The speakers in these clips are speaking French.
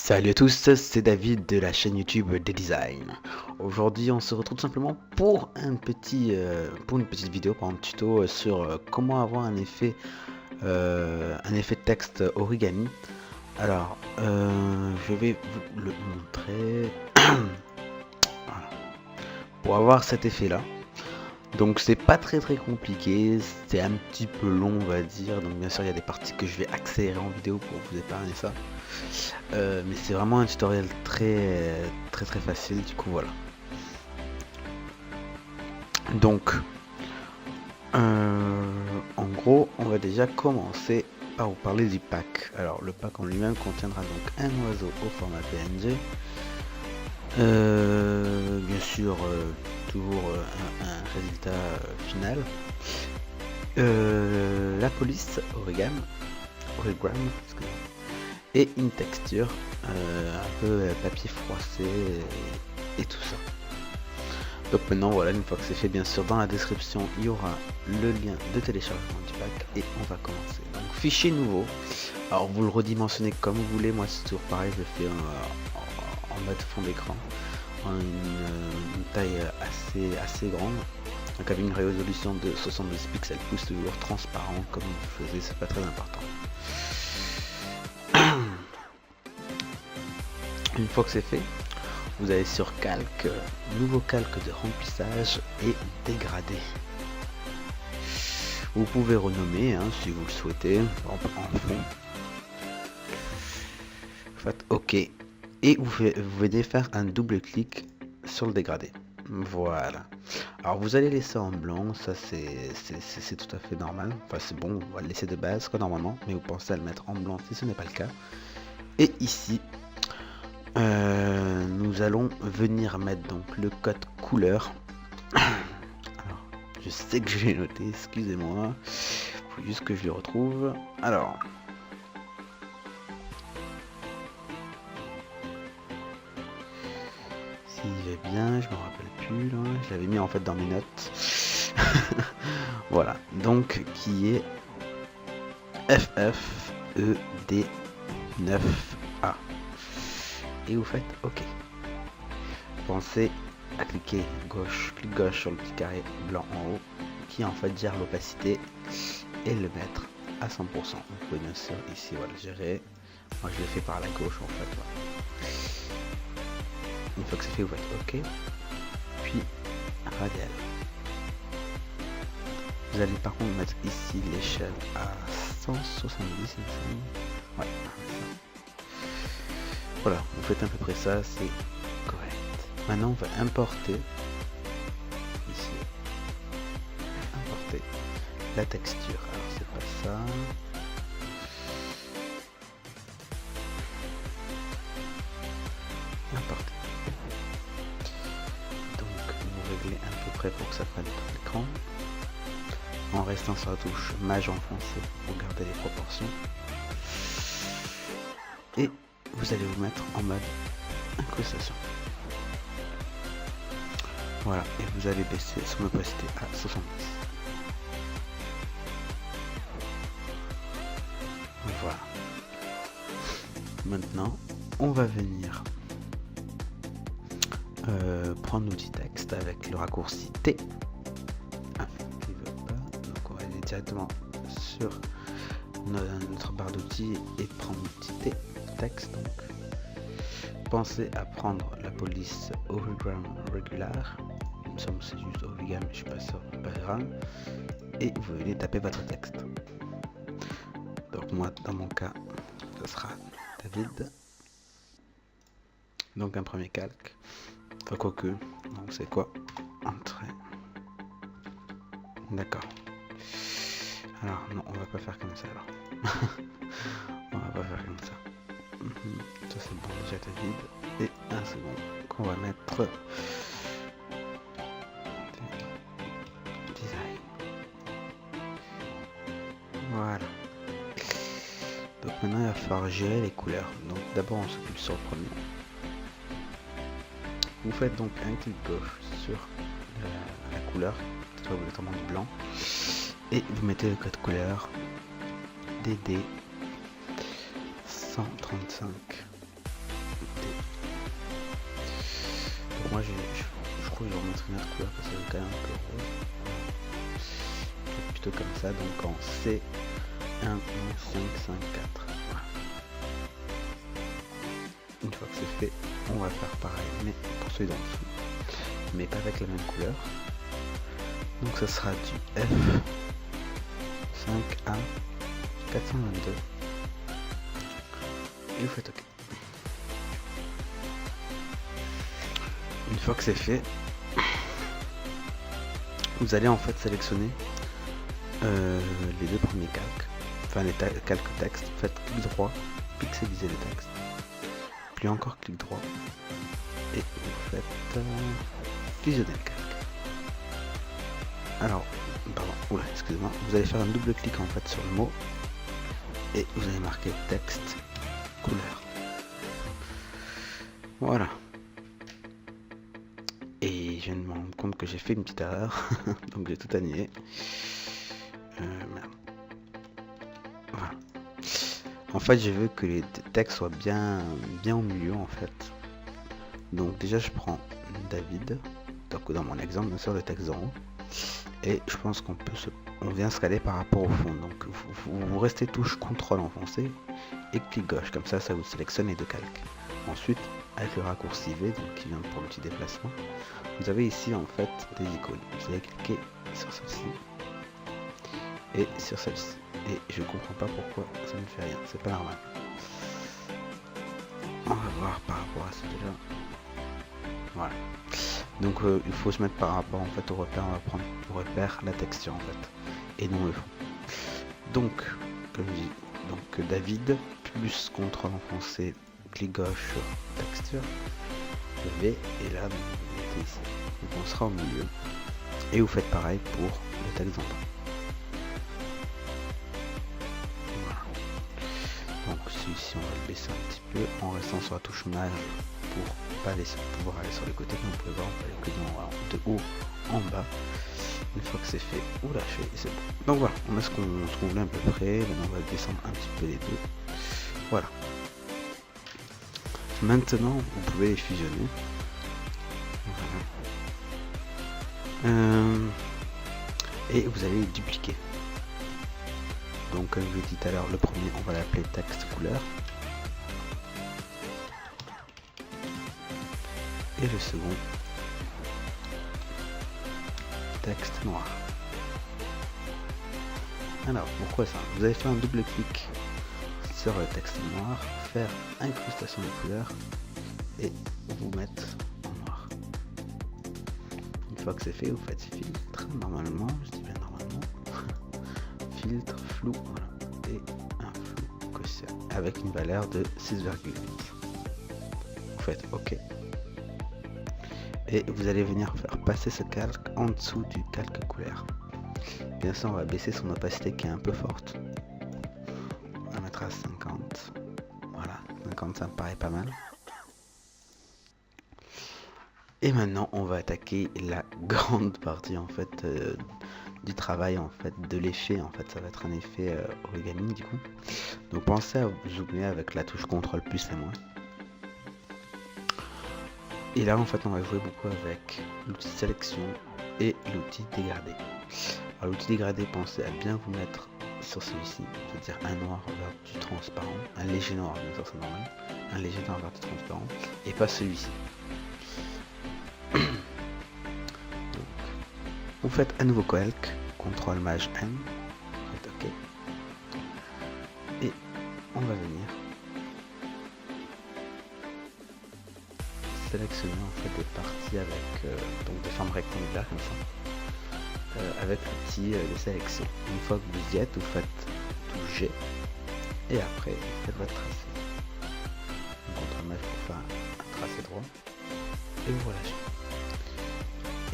Salut à tous, c'est David de la chaîne YouTube des Designs. Aujourd'hui, on se retrouve tout simplement pour une petite vidéo, pour un tuto sur comment avoir un effet texte origami. Alors, je vais vous le montrer. Voilà. Pour avoir cet effet-là. Donc c'est pas très compliqué, c'est un petit peu long on va dire, donc bien sûr il y a des parties que je vais accélérer en vidéo pour vous épargner ça. Mais c'est vraiment un tutoriel très facile, du coup voilà. Donc en gros on va déjà commencer par vous parler du pack. Alors le pack en lui-même contiendra donc un oiseau au format PNG, bien sûr toujours un résultat final, la police Origram, et une texture un peu papier froissé et tout ça. Donc maintenant voilà, une fois que c'est fait, bien sûr dans la description il y aura le lien de téléchargement du pack et on va commencer. Donc fichier nouveau, alors vous le redimensionnez comme vous voulez, moi c'est toujours pareil, je le fais en mode fond d'écran, en une taille assez grande, donc avec une résolution de 72 pixels plus, toujours transparent comme vous le faisiez, c'est pas très important. Une fois que c'est fait, vous allez sur calque, nouveau calque de remplissage et dégradé. Vous pouvez renommer si vous le souhaitez en fond. Faites OK et vous venez faire un double clic sur le dégradé. Voilà. Alors vous allez laisser en blanc, ça c'est tout à fait normal. Enfin c'est bon, on va le laisser de base quoi normalement, mais vous pensez à le mettre en blanc si ce n'est pas le cas. Et ici, nous allons venir mettre donc le code couleur. Alors, je sais que je l'ai noté, excusez-moi. Faut juste que je le retrouve. Alors. S'il va bien, je me rappelle plus là. Je l'avais mis en fait dans mes notes. Voilà. Donc qui est FFED9A. Et vous faites OK. Pensez à clic gauche sur le petit carré blanc en haut qui en fait gère l'opacité et le mettre à 100%. Vous pouvez bien sûr ici voilà gérer. Moi je le fais par la gauche en fait. Voilà. Une fois que c'est fait, vous faites OK. Puis radial. Vous allez par contre mettre ici l'échelle à 170. Ouais. Voilà, vous faites à peu près ça, c'est correct. Maintenant, on va importer ici, importer la texture. Alors, c'est pas ça. Importer. Donc, vous réglez à peu près pour que ça prenne tout l'écran. En restant sur la touche Maj enfoncée pour garder les proportions. Et vous allez vous mettre en mode incrustation. Voilà, et vous allez baisser son opacité à 70. Voilà. Maintenant, on va venir prendre l'outil texte avec le raccourci T. Qui veut pas. Donc on va aller directement sur notre barre d'outils et prendre l'outil T texte. Donc pensez à prendre la police Origram Regular. Il me semble que c'est juste Origram, je suis pas sûr, pas grave. Et vous venez taper votre texte. Donc moi dans mon cas ce sera David. Donc un premier calque. Enfin quoique. Donc c'est quoi? Entrée. D'accord. Alors non, on va pas faire comme ça alors. On va pas faire comme ça. Ça c'est bon déjà David. Et un second qu'on va mettre design. Voilà. Donc maintenant il va falloir gérer les couleurs. Donc d'abord on s'occupe sur le premier. Vous faites donc un clic gauche sur la couleur, obligatoirement du blanc, et vous mettez le code couleur DD 135 moi je crois que je vais remettre une autre couleur parce que c'est quand même un peu rose. Plutôt comme ça, donc en C 1 11 5 5 4. Voilà. Une fois que c'est fait, on va faire pareil, mais pour celui d'en dessous, mais pas avec la même couleur. Donc ça sera du F 5A 422 et vous faites OK. Une fois que c'est fait, vous allez en fait sélectionner les deux premiers calques, enfin les calques texte. Faites clic droit, pixeliser les textes, puis encore clic droit et vous faites fusionner le calque. Alors, pardon, oula, excusez-moi, vous allez faire un double clic en fait sur le mot et vous allez marquer texte couleur. Voilà. Et je viens de me rendre compte que j'ai fait une petite erreur, donc j'ai tout annulé. Merde. Voilà. En fait, je veux que les textes soient bien au milieu en fait. Donc déjà, je prends David, donc dans mon exemple, bien sûr, le texte en haut. Et je pense on vient se caler par rapport au fond. Donc vous restez touche CTRL enfoncé et clic gauche, comme ça vous sélectionne les deux calques. Ensuite, avec le raccourci V, donc qui vient pour l'outil déplacement, vous avez ici en fait des icônes. Vous allez cliquer sur celle-ci et sur celle-ci. Et je comprends pas pourquoi ça ne fait rien, c'est pas normal. On va voir par rapport à ça déjà. Voilà. Donc il faut se mettre par rapport en fait au repère, on va prendre au repère la texture en fait, et non le fond. Donc, comme je dis, donc David plus CTRL enfoncé, clic gauche sur texture, V, et là vous mettez ici. Donc on sera au milieu. Et vous faites pareil pour le texte en bas. Voilà. Donc celui-ci on va le baisser un petit peu en restant sur la touche mage pour pas pouvoir aller sur les côtés. Comme vous pouvez voir, on peut aller que de haut en bas. Une fois que c'est fait, vous lâchez et c'est bon. Donc voilà, on a ce qu'on voulait à peu près. Maintenant on va descendre un petit peu les deux. Voilà. Maintenant vous pouvez les fusionner. Voilà. Et vous allez les dupliquer. Donc comme je vous ai dit tout à l'heure, le premier on va l'appeler texte couleur. Et le second, texte noir. Alors pourquoi ça? Vous allez faire un double clic sur le texte noir, faire incrustation de couleurs et vous mettre en noir. Une fois que c'est fait, vous faites filtre, normalement, je dis bien normalement, filtre, flou, voilà, et un flou quotient avec une valeur de 6,8. Vous faites OK. Et vous allez venir faire passer ce calque en dessous du calque couleur. Bien sûr, on va baisser son opacité qui est un peu forte. On va mettre à 50. Voilà, 50 ça me paraît pas mal. Et maintenant, on va attaquer la grande partie en fait du travail en fait de l'effet. En fait, ça va être un effet origami du coup. Donc pensez à zoomer avec la touche CTRL plus et moins. Et là en fait on va jouer beaucoup avec l'outil sélection et l'outil dégradé. Alors l'outil dégradé, pensez à bien vous mettre sur celui-ci, c'est-à-dire un noir vers du transparent, un léger noir bien sûr c'est normal, un léger noir vers du transparent, et pas celui-ci. Donc, vous faites un nouveau calque, CTRL Maj N, vous faites OK, et on va venir sélectionner en fait des parties avec donc des formes rectangulaires comme ça, avec l'outil de sélection. Une fois que vous y êtes, vous faites tout G et après vous faites votre tracé. CTRL Maj pour faire un tracé droit et vous relâchez.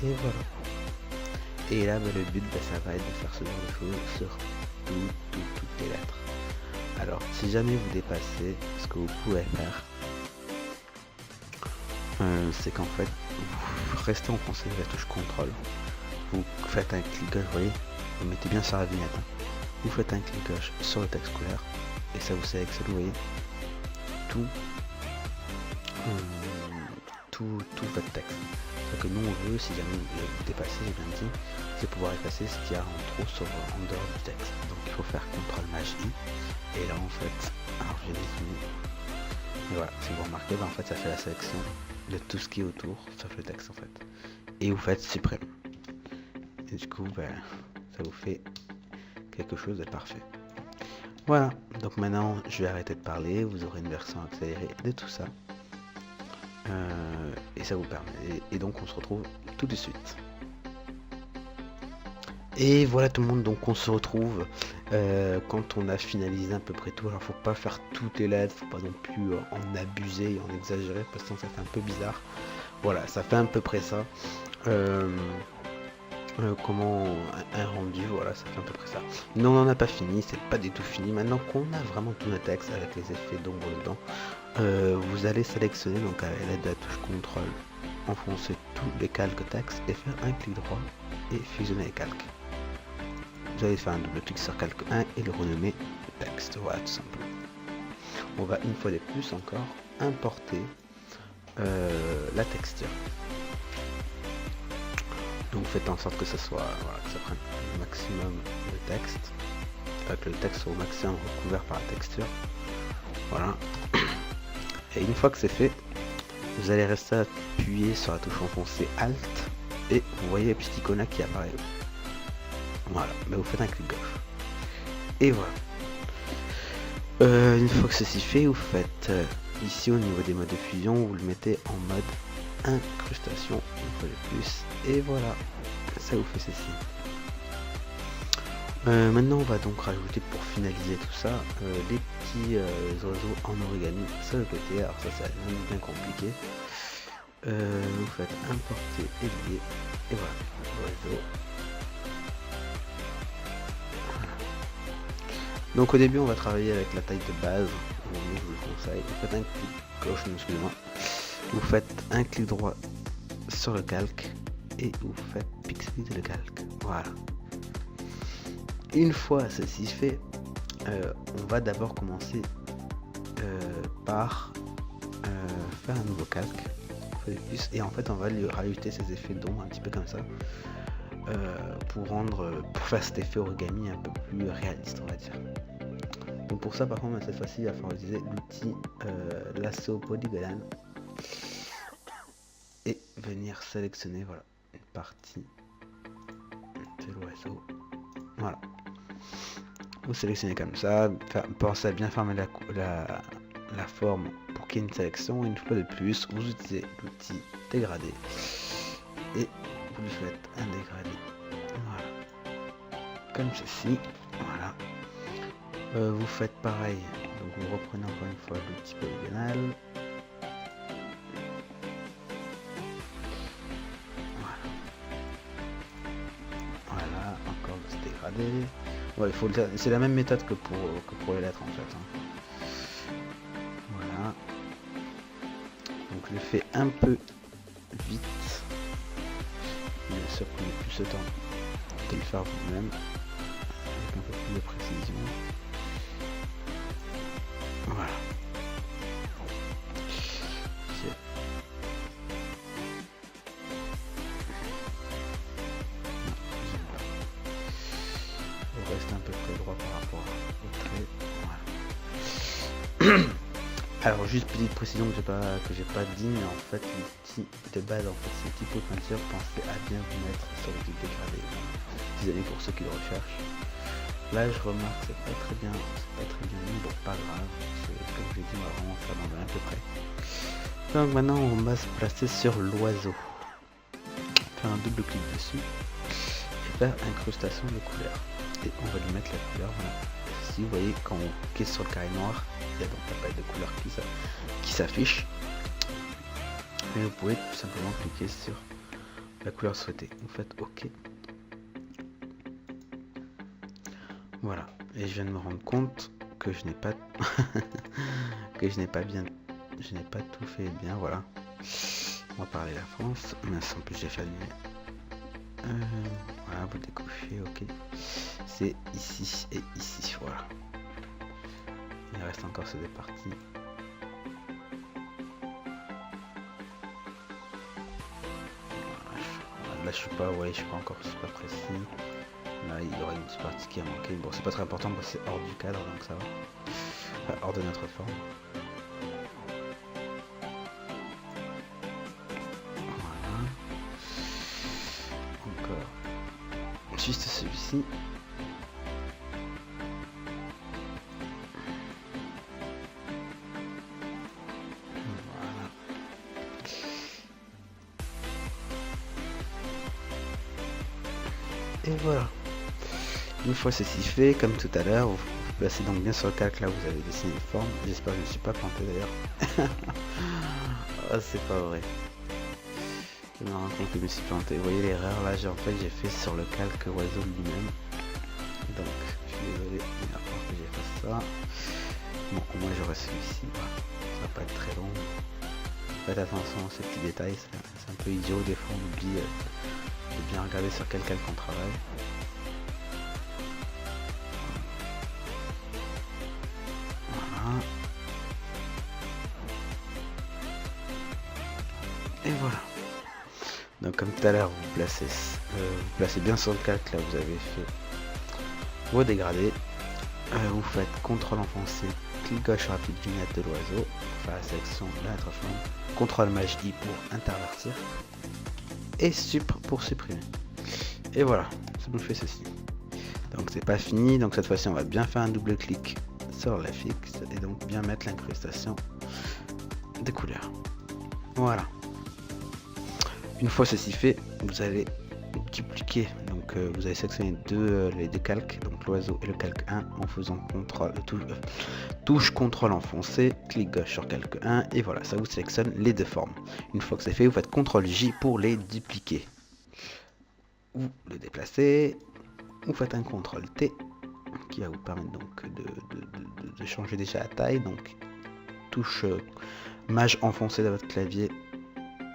Et voilà. Et là le but ça va être de faire ce genre de choses sur toutes les lettres. Alors si jamais vous dépassez, ce que vous pouvez faire, c'est qu'en fait vous restez enfoncé de la touche CTRL, vous faites un clic gauche, vous voyez, vous mettez bien sur la vignette, hein. Vous faites un clic gauche sur le texte couleur et ça vous sélectionne, vous voyez, tout votre texte. Ce que nous on veut, si jamais vous dépassez, j'ai bien dit, c'est pouvoir effacer ce qu'il y a en trop en dehors du texte. Donc il faut faire CTRL-I, et là en fait, alors je vais dézoomer, et voilà, si vous remarquez, en fait ça fait la sélection de tout ce qui est autour, sauf le texte en fait. Et vous faites supprime. Et du coup, ça vous fait quelque chose de parfait. Voilà, donc maintenant je vais arrêter de parler, vous aurez une version accélérée de tout ça. Et ça vous permet. Et donc on se retrouve tout de suite. Et voilà tout le monde, donc on se retrouve quand on a finalisé à peu près tout. Alors faut pas faire toutes les lettres, faut pas non plus en abuser et en exagérer parce que ça fait un peu bizarre. Voilà, ça fait à peu près ça. Comment un rendu, voilà, ça fait à peu près ça. Non, on n'en a pas fini, c'est pas du tout fini. Maintenant qu'on a vraiment tout notre texte avec les effets d'ombre dedans, vous allez sélectionner donc à l'aide de la touche CTRL, enfoncer tous les calques texte et faire un clic droit et fusionner les calques. Vous allez faire un double clic sur calque 1 et le renommer texte, voilà tout simplement. On va une fois de plus encore importer la texture. Donc faites en sorte que ça soit, voilà, que ça prenne le maximum de texte, que le texte soit au maximum recouvert par la texture. Voilà. Et une fois que c'est fait, vous allez rester appuyé sur la touche enfoncée Alt et vous voyez la petite icône qui apparaît. Voilà, mais vous faites un clic gauche. Et voilà. Une fois que ceci fait, vous faites ici au niveau des modes de fusion, vous le mettez en mode incrustation une fois de plus. Et voilà, ça vous fait ceci. Maintenant on va donc rajouter pour finaliser tout ça les petits oiseaux en origami sur le côté. Alors ça c'est bien compliqué. Vous faites importer et lier et voilà l'oiseau. Voilà. Donc au début on va travailler avec la taille de base. Je vous le conseille. Vous faites un clic gauche, excusez-moi. Vous faites un clic droit sur le calque et vous faites pixeliser le calque. Voilà. Une fois ceci fait, on va d'abord commencer par faire un nouveau calque et en fait on va lui rajouter ces effets d'ombre un petit peu comme ça pour faire cet effet origami un peu plus réaliste, on va dire. Donc pour ça par contre cette fois-ci il va falloir utiliser l'outil lasso polygonal et venir sélectionner voilà une partie de l'oiseau. Voilà. Vous sélectionnez comme ça, pensez à bien fermer la forme pour qu'il y ait une sélection. Une fois de plus, vous utilisez l'outil dégradé et vous lui faites un dégradé. Voilà. Comme ceci. Voilà. Vous faites pareil. Donc vous reprenez encore une fois l'outil polygonal. Voilà. Voilà, encore le dégradé. Ouais, c'est la même méthode que pour les lettres en fait. Hein. Voilà. Donc je le fais un peu vite. Bien sûr, prenez plus de temps de le faire vous-même. Avec un peu plus de précision. Voilà. Reste un peu près droit par rapport au trait. Voilà. Alors juste petite précision que j'ai pas dit, mais en fait l'outil de base en fait c'est le typo peinture, pensez à bien vous mettre sur le type dégradé. Désolé pour ceux qui le recherchent. Là je remarque que c'est pas très bien mis, bon pas grave, comme je l'ai dit on va vraiment faire dans à peu près. Donc maintenant on va se placer sur l'oiseau. Faire un double clic dessus et faire incrustation de couleurs. Et on va lui mettre la couleur, voilà. Si vous voyez quand on clique sur le carré noir, il y a donc la palette de couleurs qui s'affiche. Et vous pouvez tout simplement cliquer sur la couleur souhaitée. Vous faites OK. Voilà. Et je viens de me rendre compte que je n'ai pas que je n'ai pas tout fait bien, voilà. On va parler la France. Mais en plus j'ai fait allumer. Voilà, vous décochez, OK. C'est ici et ici, voilà. Il reste encore ces deux parties. là je suis pas, ouais, je suis pas encore super précis. Là il y aura une petite partie qui a manqué. Bon, c'est pas très important parce que c'est hors du cadre, donc ça va. Enfin, hors de notre forme. Voilà. Encore. Juste celui-ci. Et voilà. Une fois ceci fait, comme tout à l'heure, vous placez donc bien sur le calque là où vous avez dessiné une forme. J'espère que je ne suis pas planté d'ailleurs. Oh, c'est pas vrai. Je me rends compte que je me suis planté. Vous voyez l'erreur là, en fait j'ai fait sur le calque oiseau lui-même. Donc je suis désolé, il va falloir que j'ai fait ça. Bon, au moins j'aurai celui-ci. Ça va pas être très long. Faites attention à ces petits détails, c'est un peu idiot des fois on oublie de bien regarder sur quel calque on travaille. Voilà. Et voilà. Donc comme tout à l'heure, vous placez bien sur le calque là où vous avez fait vos dégradés. Vous faites CTRL enfoncé, clic gauche rapide vignette de l'oiseau, pour faire la sélection de la flamme, CTRL maj I pour intervertir, et sup pour supprimer. Et voilà, ça nous fait ceci. Donc c'est pas fini, donc cette fois-ci on va bien faire un double clic sur la fixe, et donc bien mettre l'incrustation des couleurs. Voilà. Une fois ceci fait, vous allez dupliquer, donc vous allez sélectionner les deux calques, donc l'oiseau et le calque 1 en faisant touche CTRL enfoncé, clic gauche sur calque 1 et voilà, ça vous sélectionne les deux formes. Une fois que c'est fait, vous faites CTRL J pour les dupliquer. Vous les déplacez, vous faites un CTRL T qui va vous permettre donc de changer déjà la taille, donc touche maj enfoncé dans votre clavier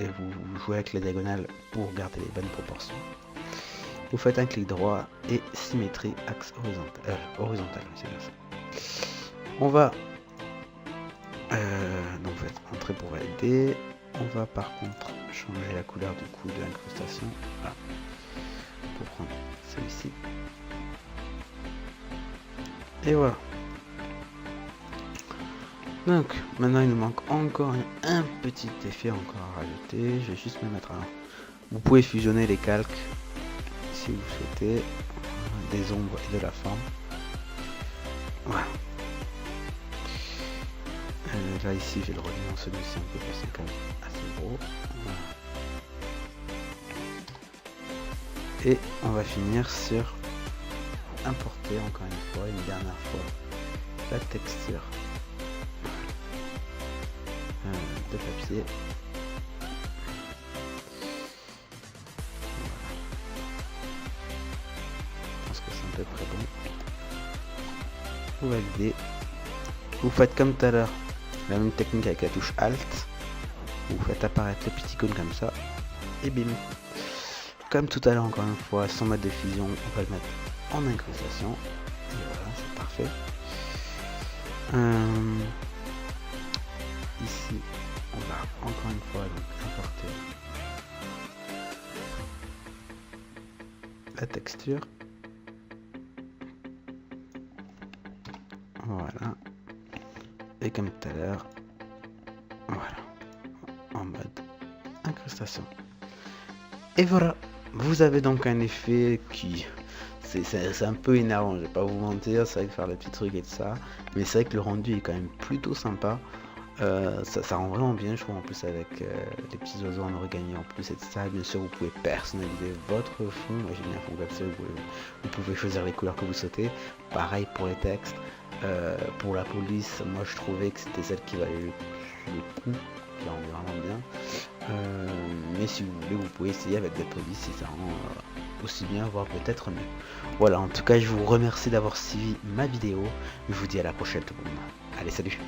et vous jouez avec la diagonale pour garder les bonnes proportions. Vous faites un clic droit et symétrie axe horizontal, c'est bien ça. On va donc vous faites entrer pour valider. On va par contre changer la couleur du coup de l'incrustation. Voilà. Pour prendre celui-ci. Et voilà. Donc maintenant il nous manque encore un petit effet encore à rajouter. Je vais juste me mettre à... Vous pouvez fusionner les calques si vous souhaitez, des ombres et de la forme. Voilà. Là ici j'ai le redimensionner celui-ci un peu parce que c'est quand même assez gros. Voilà. Et on va finir sur importer encore une fois, une dernière fois, la texture de papier. Voilà. Je pense que c'est à peu près bon. Vous validez. Vous faites comme tout à l'heure la même technique avec la touche Alt. Vous faites apparaître le petit icône comme ça. Et bim. Comme tout à l'heure encore une fois, sans mode de fusion, on va le mettre en incrustation. Et voilà, c'est parfait. Ici, on va encore une fois donc importer la texture. Voilà. Et comme tout à l'heure, voilà, en mode incrustation. Et voilà, vous avez donc un effet qui... C'est un peu énervant, je vais pas vous mentir, c'est vrai que faire le petit truc et tout ça, mais c'est vrai que le rendu est quand même plutôt sympa. Ça rend vraiment bien, je trouve, en plus avec les petits oiseaux en origami en plus et tout ça. Bien sûr, vous pouvez personnaliser votre fond. Moi j'ai mis un fond comme ça, vous pouvez choisir les couleurs que vous souhaitez. Pareil pour les textes. Pour la police, moi je trouvais que c'était celle qui valait le coup, qui rendait vraiment bien. Mais si vous voulez, vous pouvez essayer avec des polices si ça rend aussi bien, voire peut-être mieux. Voilà, en tout cas, je vous remercie d'avoir suivi ma vidéo. Je vous dis à la prochaine tout le monde. Allez, salut!